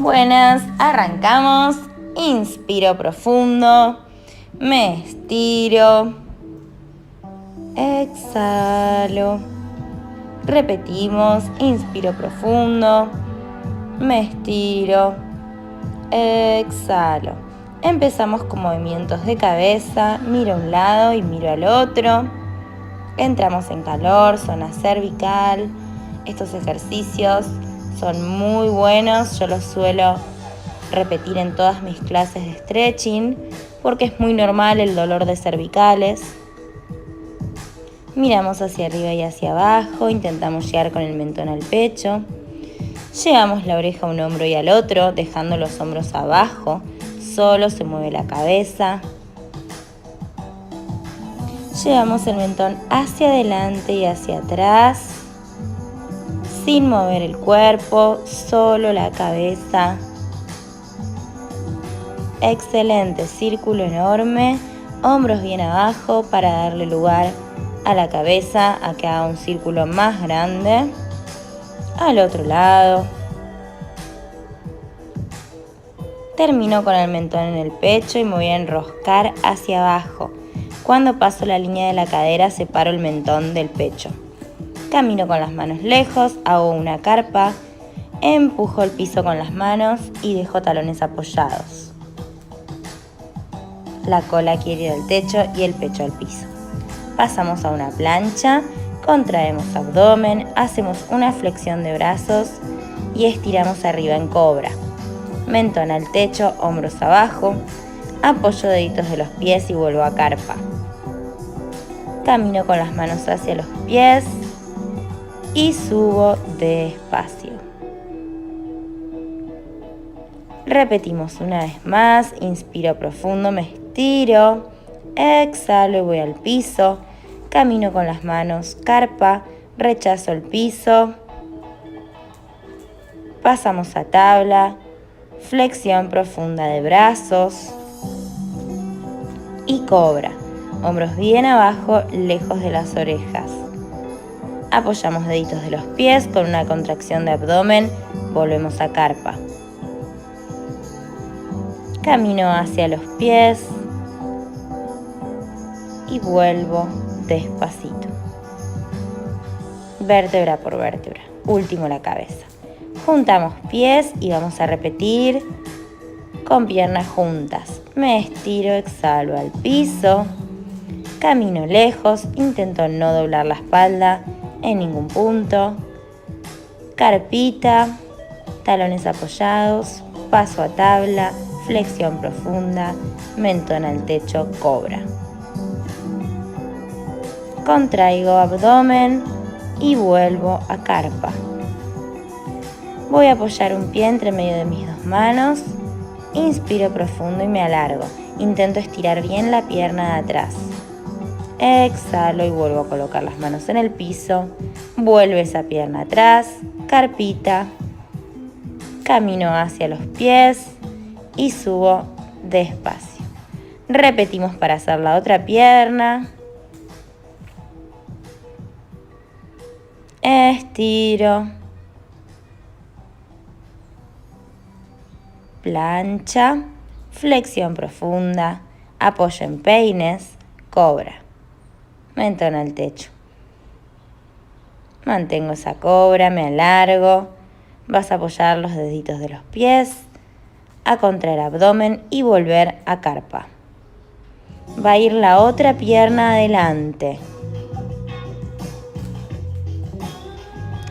Buenas, arrancamos. Inspiro profundo, me estiro, exhalo. Repetimos, inspiro profundo, me estiro, exhalo. Empezamos con movimientos de cabeza, miro a un lado y miro al otro. Entramos en calor, zona cervical. Estos ejercicios son muy buenos, yo los suelo repetir en todas mis clases de stretching porque es muy normal el dolor de cervicales. Miramos hacia arriba y hacia abajo, intentamos llegar con el mentón al pecho. Llevamos la oreja a un hombro y al otro, dejando los hombros abajo, solo se mueve la cabeza. Llevamos el mentón hacia adelante y hacia atrás, sin mover el cuerpo, solo la cabeza. Excelente, círculo enorme, hombros bien abajo para darle lugar a la cabeza a que haga un círculo más grande. Al otro lado. Termino con el mentón en el pecho y me voy a enroscar hacia abajo. Cuando paso la línea de la cadera, separo el mentón del pecho. Camino con las manos lejos, hago una carpa, empujo el piso con las manos y dejo talones apoyados. La cola quiere ir al techo y el pecho al piso. Pasamos a una plancha, contraemos abdomen, hacemos una flexión de brazos y estiramos arriba en cobra. Mentón al techo, hombros abajo, apoyo deditos de los pies y vuelvo a carpa. Camino con las manos hacia los pies y subo despacio. Repetimos una vez más, inspiro profundo, me estiro, exhalo y voy al piso. Camino con las manos, carpa, rechazo el piso. Pasamos a tabla, flexión profunda de brazos y cobra. Hombros bien abajo, lejos de las orejas. Apoyamos deditos de los pies con una contracción de abdomen, volvemos a carpa. Camino hacia los pies y vuelvo despacito. Vértebra por vértebra. Último la cabeza. Juntamos pies y vamos a repetir con piernas juntas. Me estiro, exhalo al piso. Camino lejos, intento no doblar la espalda en ningún punto. Carpita, talones apoyados, paso a tabla, flexión profunda, mentón al techo, cobra. Contraigo abdomen y vuelvo a carpa. Voy a apoyar un pie entre medio de mis dos manos. Inspiro profundo y me alargo. Intento estirar bien la pierna de atrás. Exhalo y vuelvo a colocar las manos en el piso. Vuelve esa pierna atrás. Carpita. Camino hacia los pies y subo despacio. Repetimos para hacer la otra pierna. Estiro. Plancha. Flexión profunda. Apoyo en peines. Cobra. Mentón al techo. Mantengo esa cobra, me alargo. Vas a apoyar los deditos de los pies, a contraer abdomen y volver a carpa. Va a ir la otra pierna adelante.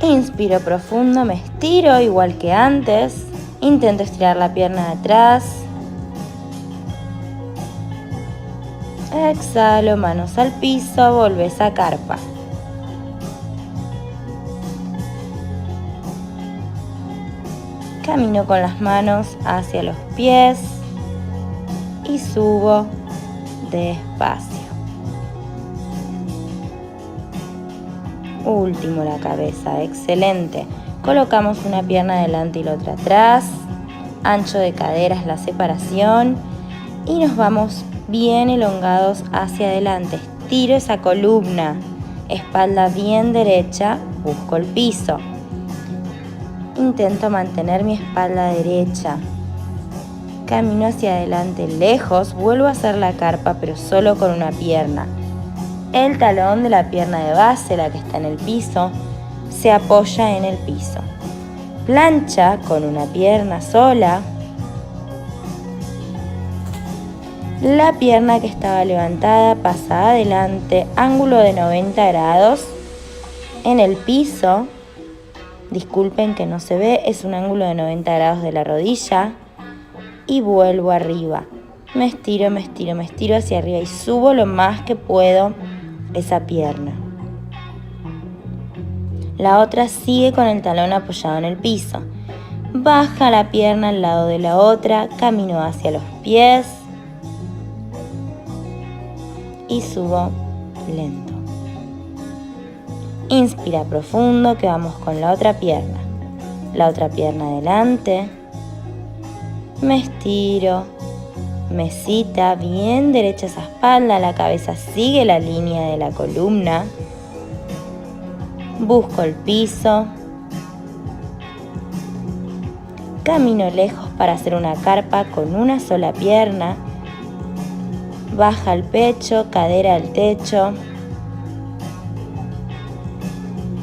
Inspiro profundo, me estiro igual que antes. Intento estirar la pierna de atrás. Exhalo, manos al piso, volves a carpa. Camino con las manos hacia los pies y subo despacio. Último la cabeza, excelente. Colocamos una pierna adelante y la otra atrás. Ancho de caderas la separación y nos vamos bien elongados hacia adelante. Estiro esa columna, espalda bien derecha, busco el piso. Intento mantener mi espalda derecha. Camino hacia adelante lejos, vuelvo a hacer la carpa pero solo con una pierna. El talón de la pierna de base, la que está en el piso, se apoya en el piso. Plancha con una pierna sola. La pierna que estaba levantada pasa adelante, ángulo de 90 grados en el piso. Disculpen que no se ve, es un ángulo de 90 grados de la rodilla. Y vuelvo arriba. Me estiro hacia arriba y subo lo más que puedo esa pierna. La otra sigue con el talón apoyado en el piso. Baja la pierna al lado de la otra, camino hacia los pies y subo lento. Inspira profundo, que vamos con la otra pierna. La otra pierna adelante. Me estiro, mesita, bien derecha esa espalda, la cabeza sigue la línea de la columna. Busco el piso. Camino lejos para hacer una carpa con una sola pierna. Baja el pecho, cadera al techo.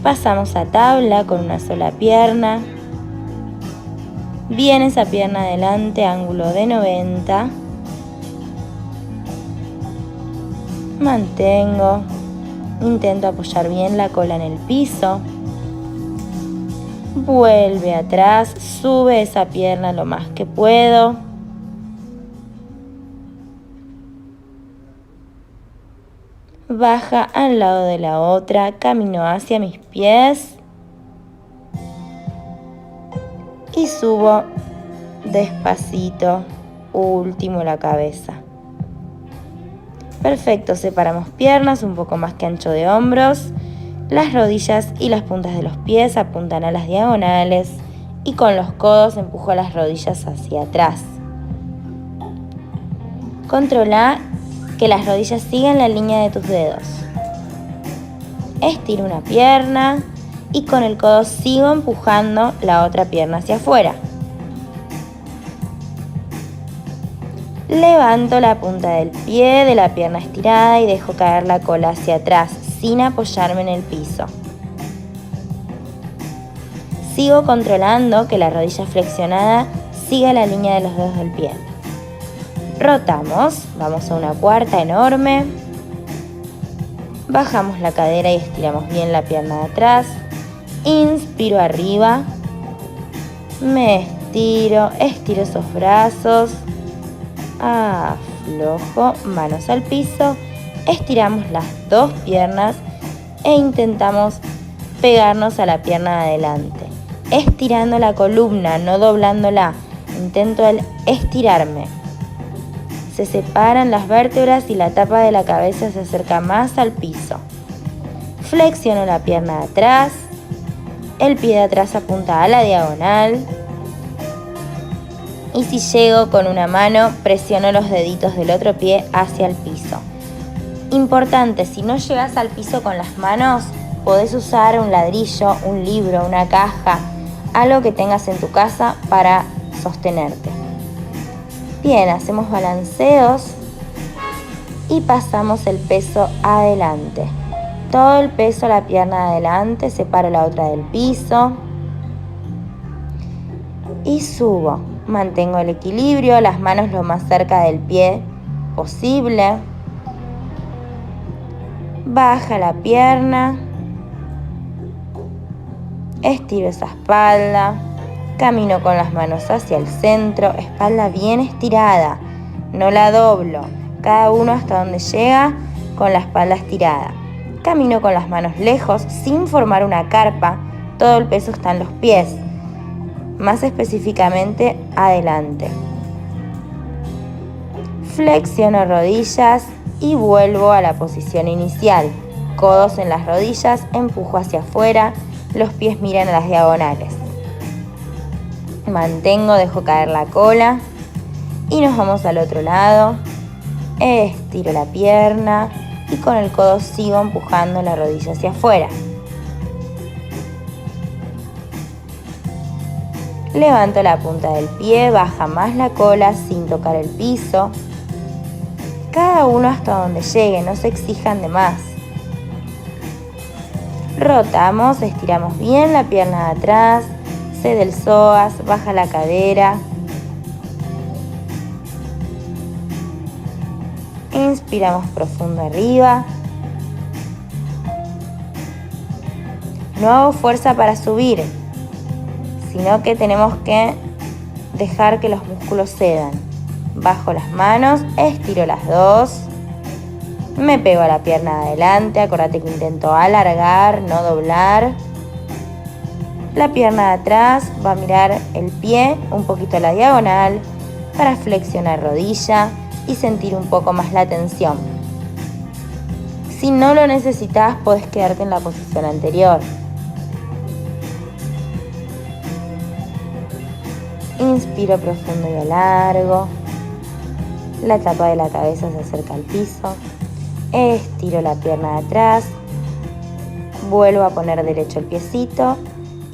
Pasamos a tabla con una sola pierna. Viene esa pierna adelante, ángulo de 90. Mantengo. Intento apoyar bien la cola en el piso. Vuelve atrás, sube esa pierna lo más que puedo. Baja al lado de la otra, camino hacia mis pies. Y subo despacito, último la cabeza. Perfecto, separamos piernas un poco más que ancho de hombros. Las rodillas y las puntas de los pies apuntan a las diagonales y con los codos empujo las rodillas hacia atrás. Controla que las rodillas sigan la línea de tus dedos. Estiro una pierna y con el codo sigo empujando la otra pierna hacia afuera. Levanto la punta del pie de la pierna estirada y dejo caer la cola hacia atrás sin apoyarme en el piso. Sigo controlando que la rodilla flexionada siga la línea de los dedos del pie. Rotamos, vamos a una cuarta enorme. Bajamos la cadera y estiramos bien la pierna de atrás. Inspiro arriba. Me estiro esos brazos. Aflojo, manos al piso. Estiramos las dos piernas e intentamos pegarnos a la pierna de adelante. Estirando la columna, no doblándola. Intento estirarme. Se separan las vértebras y la tapa de la cabeza se acerca más al piso. Flexiono la pierna de atrás. El pie de atrás apunta a la diagonal. Y si llego con una mano, presiono los deditos del otro pie hacia el piso. Importante, si no llegas al piso con las manos, podés usar un ladrillo, un libro, una caja, algo que tengas en tu casa para sostenerte. Bien, hacemos balanceos y pasamos el peso adelante. Todo el peso a la pierna adelante, separo la otra del piso y subo. Mantengo el equilibrio, las manos lo más cerca del pie posible. Baja la pierna. Estiro esa espalda. Camino con las manos hacia el centro, espalda bien estirada. No la doblo. Cada uno hasta donde llega con la espalda estirada. Camino con las manos lejos sin formar una carpa. Todo el peso está en los pies. Más específicamente adelante. Flexiono rodillas y vuelvo a la posición inicial. Codos en las rodillas, empujo hacia afuera, los pies miran a las diagonales. Mantengo, dejo caer la cola y nos vamos al otro lado. Estiro la pierna y con el codo sigo empujando la rodilla hacia afuera. Levanto la punta del pie, baja más la cola sin tocar el piso. Cada uno hasta donde llegue, no se exijan de más. Rotamos, estiramos bien la pierna de atrás, cede el psoas, baja la cadera. Inspiramos profundo arriba. No hago fuerza para subir, sino que tenemos que dejar que los músculos cedan. Bajo las manos, estiro las dos. Me pego a la pierna de adelante, acordate que intento alargar, no doblar. La pierna de atrás va a mirar el pie un poquito a la diagonal para flexionar rodilla y sentir un poco más la tensión. Si no lo necesitas, puedes quedarte en la posición anterior. Inspiro profundo y alargo. La tapa de la cabeza se acerca al piso. Estiro la pierna de atrás. Vuelvo a poner derecho el piecito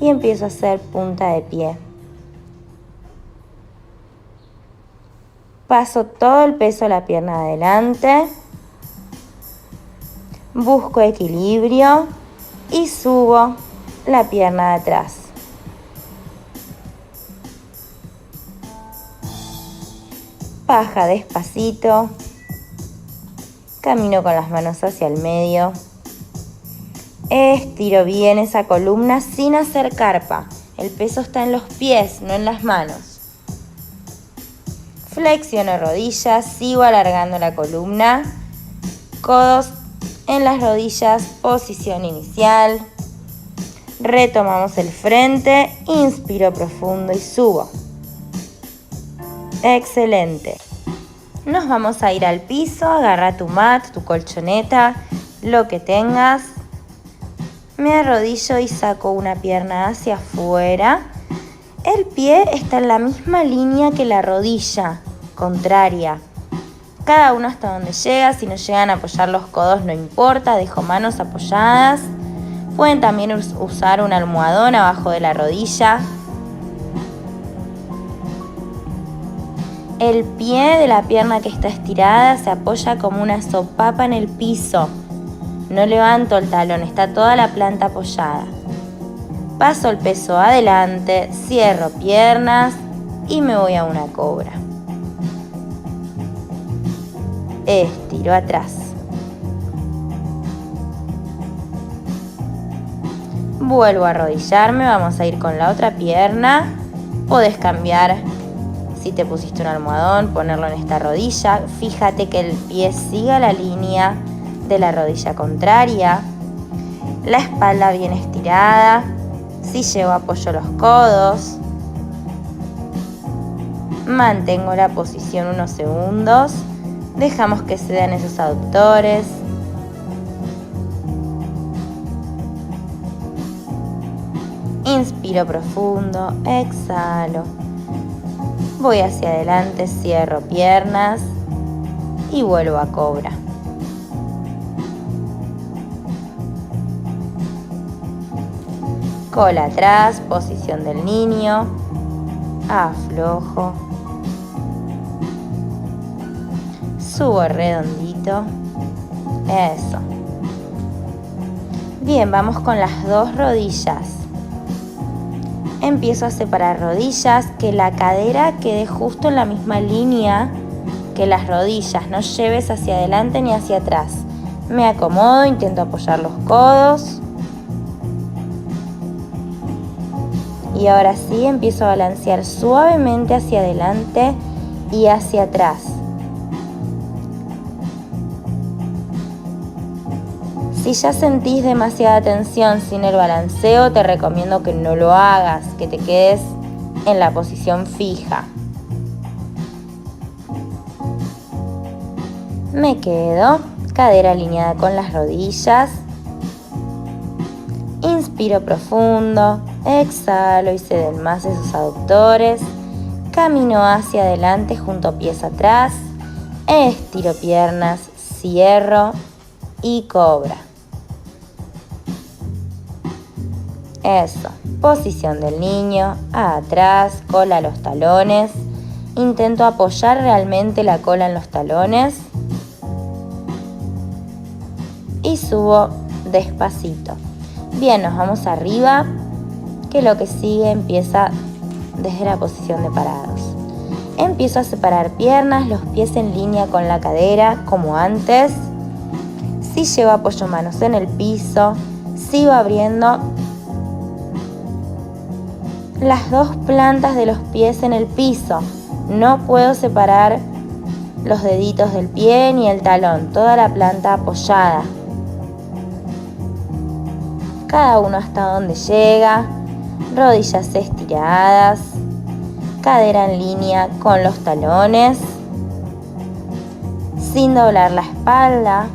y empiezo a hacer punta de pie. Paso todo el peso a la pierna de adelante. Busco equilibrio y subo la pierna de atrás. Baja despacito. Camino con las manos hacia el medio. Estiro bien esa columna sin hacer carpa. El peso está en los pies, no en las manos. Flexiono rodillas, sigo alargando la columna. Codos en las rodillas, posición inicial. Retomamos el frente, inspiro profundo y subo. Excelente. Nos vamos a ir al piso, agarra tu mat, tu colchoneta, lo que tengas. Me arrodillo y saco una pierna hacia afuera. El pie está en la misma línea que la rodilla, contraria. Cada uno hasta donde llega. Si no llegan a apoyar los codos no importa, dejo manos apoyadas. Pueden también usar un almohadón abajo de la rodilla. El pie de la pierna que está estirada se apoya como una sopapa en el piso. No levanto el talón, está toda la planta apoyada. Paso el peso adelante, cierro piernas y me voy a una cobra. Estiro atrás. Vuelvo a arrodillarme, vamos a ir con la otra pierna. Podés cambiar, si te pusiste un almohadón, ponerlo en esta rodilla. Fíjate que el pie siga la línea de la rodilla contraria. La espalda bien estirada. Si llevo apoyo los codos. Mantengo la posición unos segundos. Dejamos que se den esos aductores. Inspiro profundo, exhalo. Voy hacia adelante, cierro piernas y vuelvo a cobra. Cola atrás, posición del niño. Aflojo. Subo redondito. Eso. Bien, vamos con las dos rodillas. Empiezo a separar rodillas, que la cadera quede justo en la misma línea que las rodillas. No lleves hacia adelante ni hacia atrás. Me acomodo, intento apoyar los codos. Y ahora sí empiezo a balancear suavemente hacia adelante y hacia atrás. Si ya sentís demasiada tensión sin el balanceo, te recomiendo que no lo hagas, que te quedes en la posición fija. Me quedo, cadera alineada con las rodillas. Inspiro profundo, exhalo y ceden más esos aductores. Camino hacia adelante junto a pies atrás. Estiro piernas, cierro y cobra. Eso. Posición del niño, atrás, cola a los talones. Intento apoyar realmente la cola en los talones. Y subo despacito. Bien, nos vamos arriba, que lo que sigue empieza desde la posición de parados. Empiezo a separar piernas, los pies en línea con la cadera, como antes. Si llevo apoyo manos en el piso, sigo abriendo las dos plantas de los pies en el piso. No puedo separar los deditos del pie ni el talón, toda la planta apoyada. Cada uno hasta donde llega, rodillas estiradas, cadera en línea con los talones, sin doblar la espalda.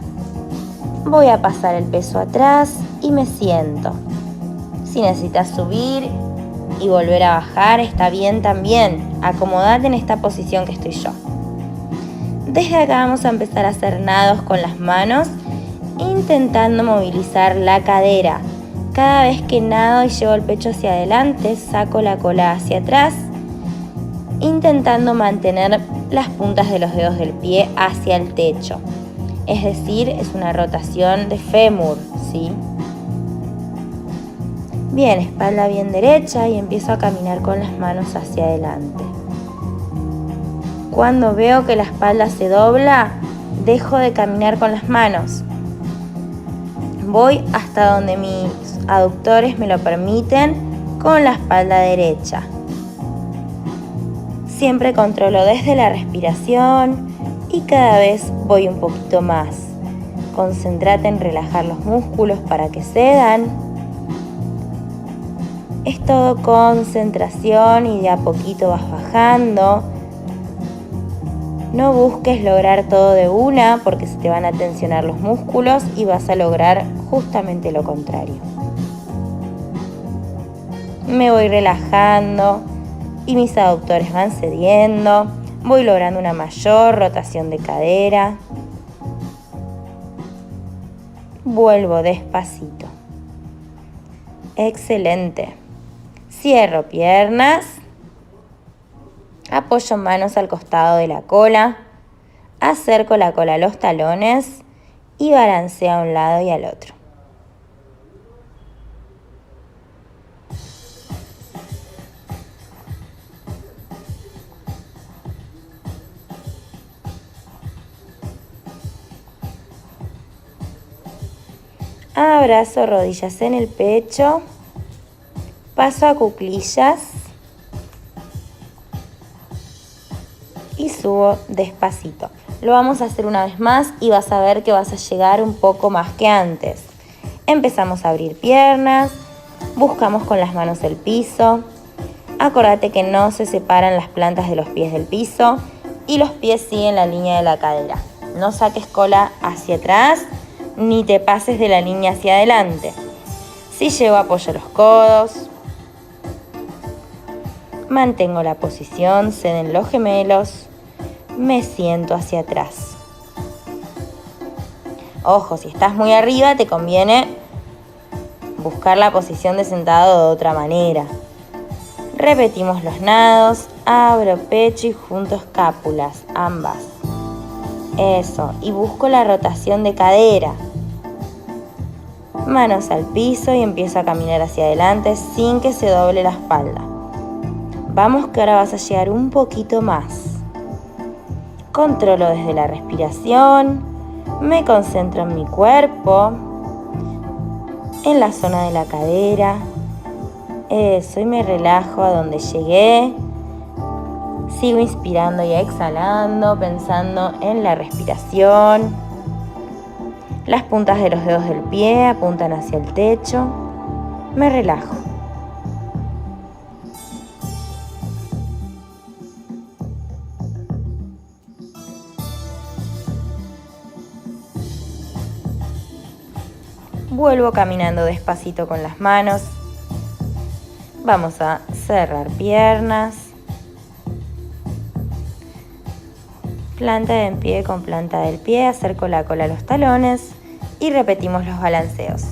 Voy a pasar el peso atrás y me siento. Si necesitas subir y volver a bajar, está bien también. Acomodate en esta posición que estoy yo. Desde acá vamos a empezar a hacer nados con las manos, intentando movilizar la cadera. Cada vez que nado y llevo el pecho hacia adelante, saco la cola hacia atrás, intentando mantener las puntas de los dedos del pie hacia el techo. Es decir, es una rotación de fémur, ¿sí? Bien, espalda bien derecha y empiezo a caminar con las manos hacia adelante. Cuando veo que la espalda se dobla, dejo de caminar con las manos. Voy hasta donde mis aductores me lo permiten con la espalda derecha. Siempre controlo desde la respiración y cada vez voy un poquito más. Concéntrate en relajar los músculos para que cedan. Es todo concentración y de a poquito vas bajando. No busques lograr todo de una porque se te van a tensionar los músculos y vas a lograr justamente lo contrario. Me voy relajando y mis aductores van cediendo. Voy logrando una mayor rotación de cadera. Vuelvo despacito. Excelente. Cierro piernas. Apoyo manos al costado de la cola. Acerco la cola a los talones y balanceo a un lado y al otro. Abrazo rodillas en el pecho. Paso a cuclillas. Y subo despacito. Lo vamos a hacer una vez más y vas a ver que vas a llegar un poco más que antes. Empezamos a abrir piernas. Buscamos con las manos el piso. Acordate que no se separan las plantas de los pies del piso y los pies siguen la línea de la cadera. No saques cola hacia atrás ni te pases de la línea hacia adelante. Si llevo apoyo los codos. Mantengo la posición, ceden los gemelos. Me siento hacia atrás. Ojo, si estás muy arriba te conviene buscar la posición de sentado de otra manera. Repetimos los nados, abro pecho y junto escápulas, ambas. Eso, y busco la rotación de cadera. Manos al piso y empiezo a caminar hacia adelante sin que se doble la espalda. Vamos que ahora vas a llegar un poquito más. Controlo desde la respiración, me concentro en mi cuerpo, en la zona de la cadera. Eso, y me relajo a donde llegué. Sigo inspirando y exhalando, pensando en la respiración. Las puntas de los dedos del pie apuntan hacia el techo. Me relajo. Vuelvo caminando despacito con las manos. Vamos a cerrar piernas. Planta en pie con planta del pie. Acerco la cola a los talones y repetimos los balanceos.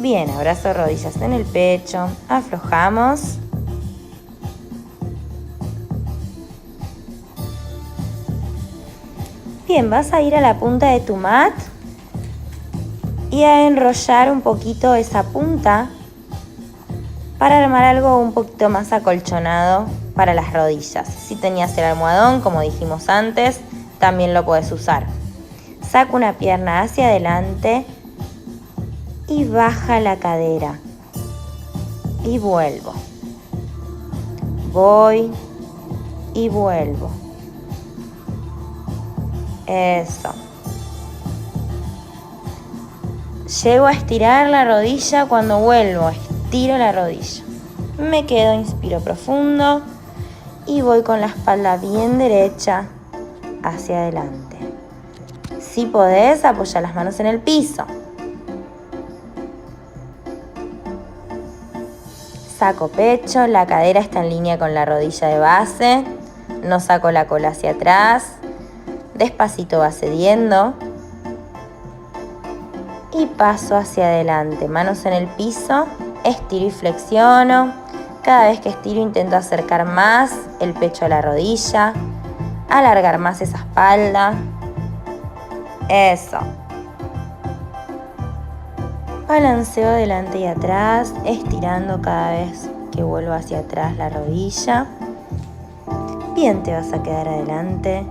Bien, abrazo rodillas en el pecho, aflojamos. Bien, vas a ir a la punta de tu mat y a enrollar un poquito esa punta para armar algo un poquito más acolchonado para las rodillas. Si tenías el almohadón, como dijimos antes, también lo puedes usar. Saco una pierna hacia adelante y baja la cadera. Y vuelvo. Voy y vuelvo. Eso. Llego a estirar la rodilla cuando vuelvo. Estiro la rodilla. Me quedo, inspiro profundo y voy con la espalda bien derecha hacia adelante. Si podés, apoya las manos en el piso. Saco pecho, la cadera está en línea con la rodilla de base. No saco la cola hacia atrás. Despacito va cediendo. Y paso hacia adelante, manos en el piso. Estiro y flexiono. Cada vez que estiro intento acercar más el pecho a la rodilla. Alargar más esa espalda. Eso. Balanceo adelante y atrás, estirando cada vez que vuelvo hacia atrás la rodilla. Bien, te vas a quedar adelante.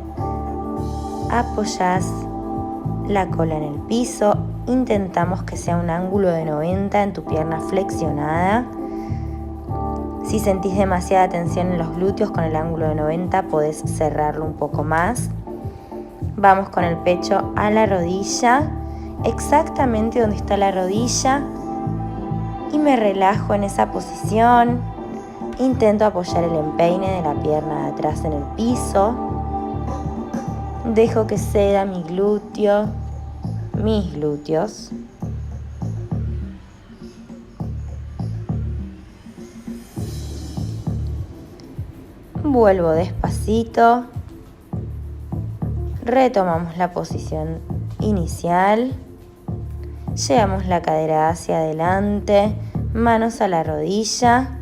Apoyas la cola en el piso. Intentamos que sea un ángulo de 90 en tu pierna flexionada. Si sentís demasiada tensión en los glúteos con el ángulo de 90, podés cerrarlo un poco más. Vamos con el pecho a la rodilla, exactamente donde está la rodilla, y me relajo en esa posición. Intento apoyar el empeine de la pierna de atrás en el piso. Dejo que ceda mi glúteo, mis glúteos. Vuelvo despacito. Retomamos la posición inicial. Llevamos la cadera hacia adelante, manos a la rodilla.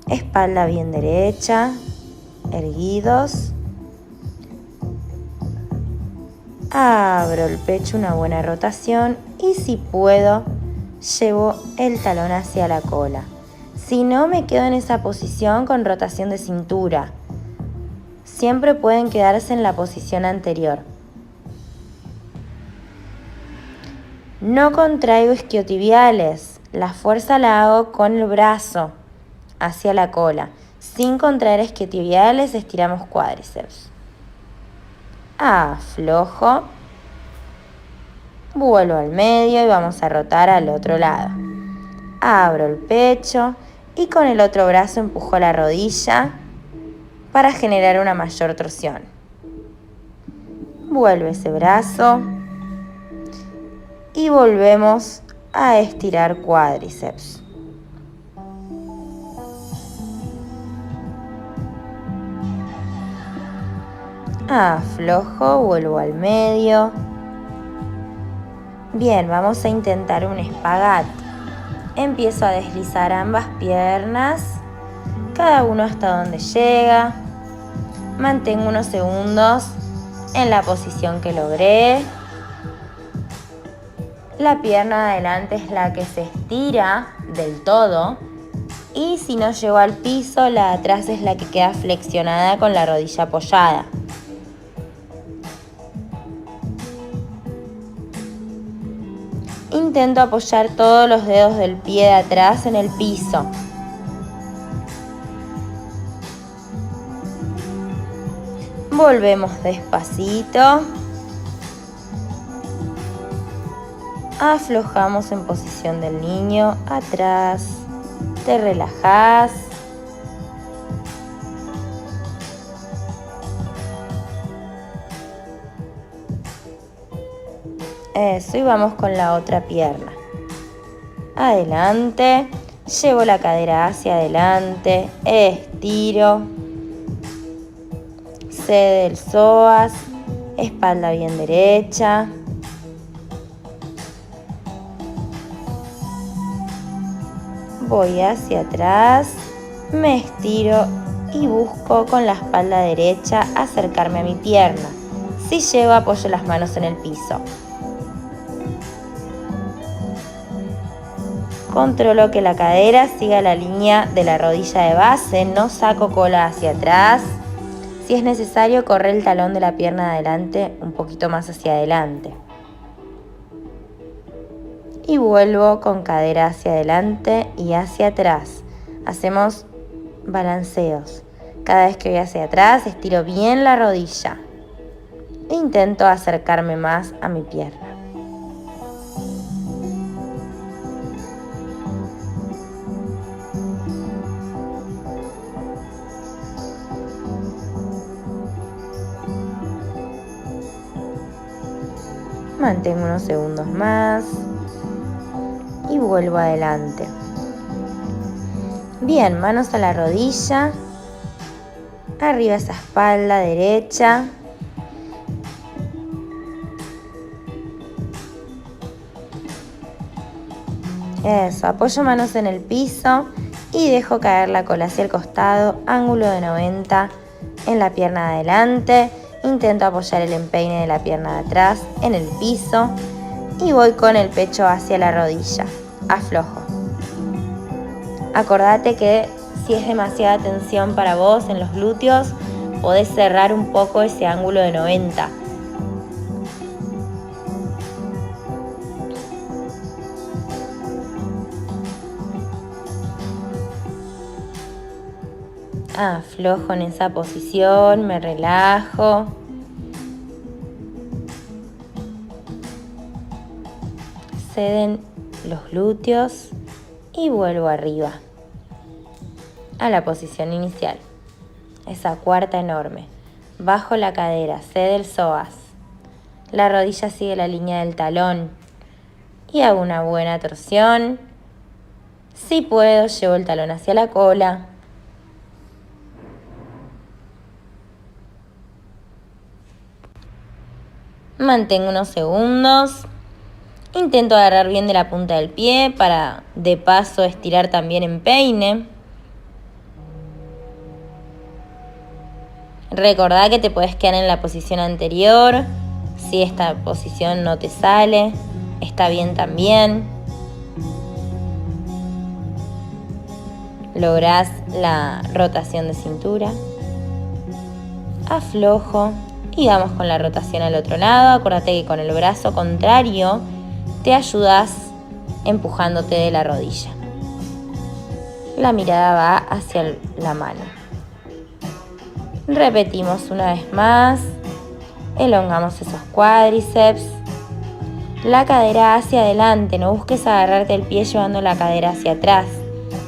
Espalda bien derecha, erguidos. Abro el pecho, una buena rotación, y si puedo, llevo el talón hacia la cola. Si no, me quedo en esa posición con rotación de cintura. Siempre pueden quedarse en la posición anterior. No contraigo isquiotibiales. La fuerza la hago con el brazo hacia la cola. Sin contraer isquiotibiales, estiramos cuádriceps. Aflojo. Vuelvo al medio y vamos a rotar al otro lado. Abro el pecho y con el otro brazo empujo la rodilla para generar una mayor torsión. Vuelve ese brazo y volvemos a estirar cuádriceps. Aflojo, vuelvo al medio. Bien, vamos a intentar un espagat. Empiezo a deslizar ambas piernas, cada uno hasta donde llega. Mantengo unos segundos en la posición que logré. La pierna de adelante es la que se estira del todo. Y si no llego al piso, la de atrás es la que queda flexionada con la rodilla apoyada. Intento apoyar todos los dedos del pie de atrás en el piso. Volvemos despacito. Aflojamos en posición del niño, atrás. Te relajás. Eso, y vamos con la otra pierna. Adelante, llevo la cadera hacia adelante, estiro, cede el psoas, espalda bien derecha. Voy hacia atrás, me estiro y busco con la espalda derecha acercarme a mi pierna. Si llego, apoyo las manos en el piso. Controlo que la cadera siga la línea de la rodilla de base, no saco cola hacia atrás. Si es necesario, corre el talón de la pierna de adelante un poquito más hacia adelante. Y vuelvo con cadera hacia adelante y hacia atrás. Hacemos balanceos. Cada vez que voy hacia atrás, estiro bien la rodilla. Intento acercarme más a mi pierna. Mantengo unos segundos más y vuelvo adelante. Bien, manos a la rodilla, arriba esa espalda derecha. Eso, apoyo manos en el piso y dejo caer la cola hacia el costado, ángulo de 90 en la pierna de adelante. Intento apoyar el empeine de la pierna de atrás en el piso y voy con el pecho hacia la rodilla. Aflojo. Acordate que si es demasiada tensión para vos en los glúteos, podés cerrar un poco ese ángulo de 90. Aflojo en esa posición, me relajo. Ceden los glúteos y vuelvo arriba a la posición inicial. Esa cuarta enorme. Bajo la cadera, cede el psoas. La rodilla sigue la línea del talón y hago una buena torsión. Si puedo, llevo el talón hacia la cola. Mantengo unos segundos. Intento agarrar bien de la punta del pie para de paso estirar también empeine. Recordá que te puedes quedar en la posición anterior. Si esta posición no te sale, está bien también. Lográs la rotación de cintura. Aflojo. Y vamos con la rotación al otro lado. Acuérdate que con el brazo contrario te ayudas empujándote de la rodilla. La mirada va hacia la mano. Repetimos una vez más. Elongamos esos cuádriceps. La cadera hacia adelante. No busques agarrarte el pie llevando la cadera hacia atrás.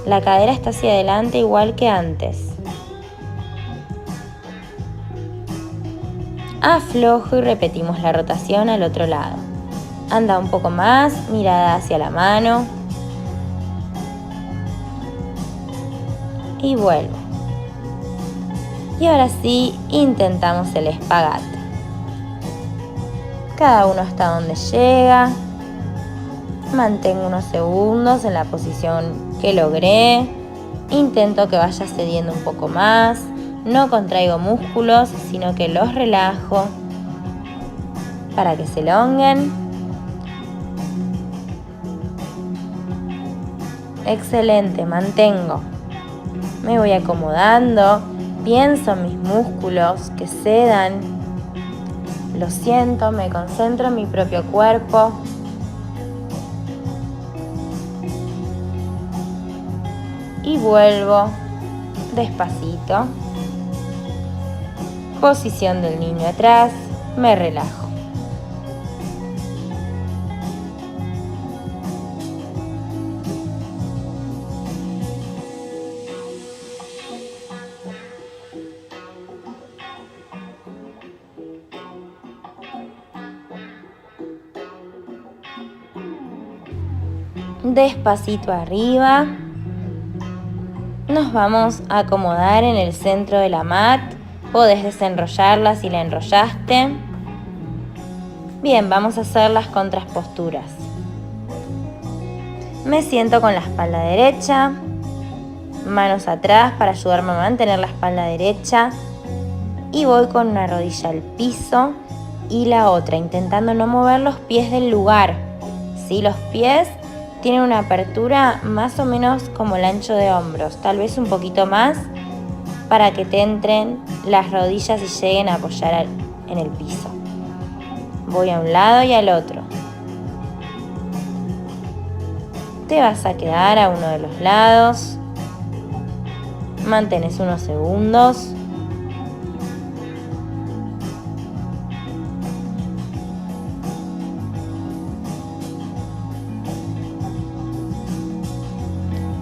La cadera está hacia adelante igual que antes. Aflojo y repetimos la rotación al otro lado. Anda un poco más, mirada hacia la mano. Y vuelvo. Y ahora sí, intentamos el espagato. Cada uno hasta donde llega. Mantengo unos segundos en la posición que logré. Intento que vaya cediendo un poco más. No contraigo músculos, sino que los relajo para que se elonguen. Excelente, mantengo. Me voy acomodando, pienso en mis músculos que cedan. Lo siento, me concentro en mi propio cuerpo. Y vuelvo despacito. Posición del niño atrás, me relajo. Despacito arriba. Nos vamos a acomodar en el centro de la mat. Podés desenrollarla si la enrollaste. Bien, vamos a hacer las contraposturas. Me siento con la espalda derecha, manos atrás para ayudarme a mantener la espalda derecha y voy con una rodilla al piso y la otra, intentando no mover los pies del lugar. ¿Sí? Los pies tienen una apertura más o menos como el ancho de hombros, tal vez un poquito más para que te entren las rodillas y lleguen a apoyar en el piso. Voy a un lado y al otro. Te vas a quedar a uno de los lados. Mantienes unos segundos.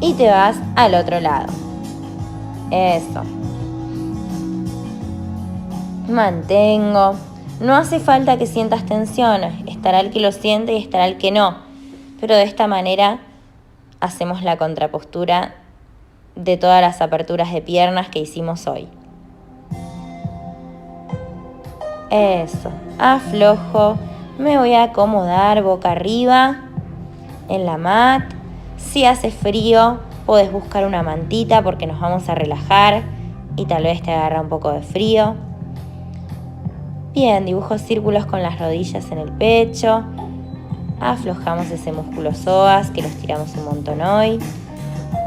Y te vas al otro lado. Eso. Mantengo. No hace falta que sientas tensión. Estará el que lo siente y estará el que no. Pero de esta manera hacemos la contrapostura de todas las aperturas de piernas que hicimos hoy. Eso. Aflojo. Me voy a acomodar boca arriba en la mat. Si hace frío, podés buscar una mantita porque nos vamos a relajar y tal vez te agarra un poco de frío. Bien, dibujo círculos con las rodillas en el pecho. Aflojamos ese músculo psoas que los tiramos un montón hoy.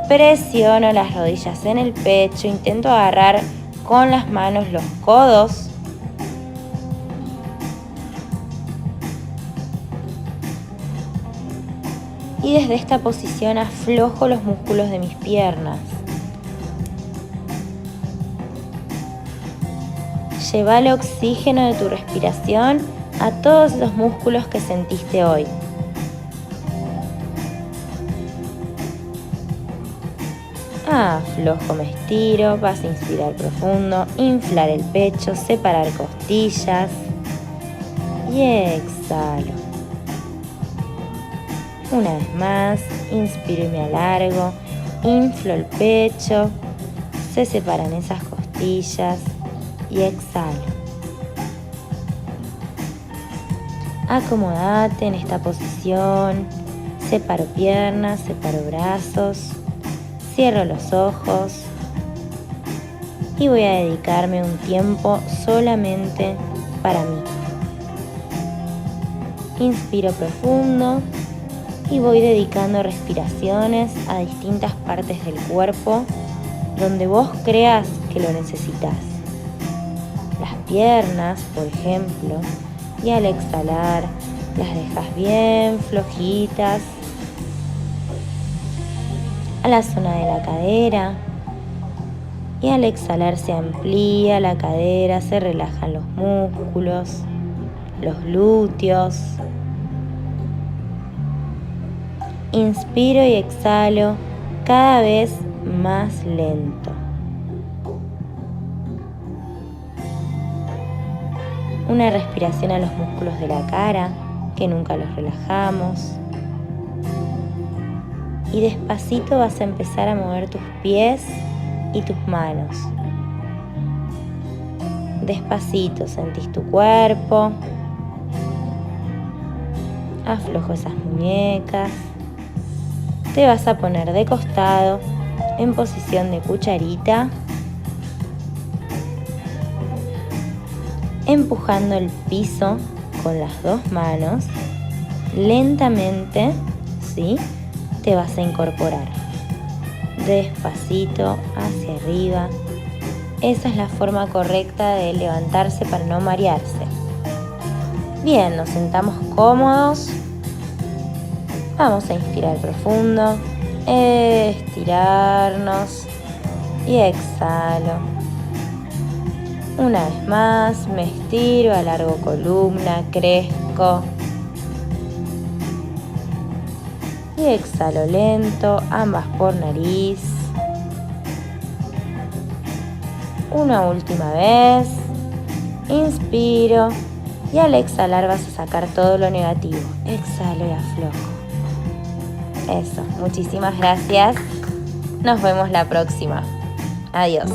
Presiono las rodillas en el pecho. Intento agarrar con las manos los codos. Y desde esta posición aflojo los músculos de mis piernas. Lleva el oxígeno de tu respiración a todos los músculos que sentiste hoy. Aflojo, me estiro, vas a inspirar profundo, inflar el pecho, separar costillas y exhalo. Una vez más, inspiro y me alargo, inflo el pecho, se separan esas costillas y exhalo. Acomodate en esta posición, separo piernas, separo brazos, cierro los ojos y voy a dedicarme un tiempo solamente para mí. Inspiro profundo. Y voy dedicando respiraciones a distintas partes del cuerpo donde vos creas que lo necesitas. Las piernas, por ejemplo, y al exhalar las dejas bien flojitas. A la zona de la cadera. Y al exhalar se amplía la cadera, se relajan los músculos, los glúteos. Inspiro y exhalo cada vez más lento. Una respiración a los músculos de la cara, que nunca los relajamos. Y despacito vas a empezar a mover tus pies y tus manos. Despacito sentís tu cuerpo. Aflojo esas muñecas. Te vas a poner de costado en posición de cucharita, empujando el piso con las dos manos. Lentamente, ¿sí? Te vas a incorporar despacito hacia arriba. Esa es la forma correcta de levantarse para no marearse. Bien, nos sentamos cómodos. Vamos a inspirar profundo, estirarnos y exhalo. Una vez más, me estiro, alargo columna, crezco. Y exhalo lento, ambas por nariz. Una última vez. Inspiro y al exhalar vas a sacar todo lo negativo. Exhalo y aflojo. Eso, muchísimas gracias. Nos vemos la próxima. Adiós.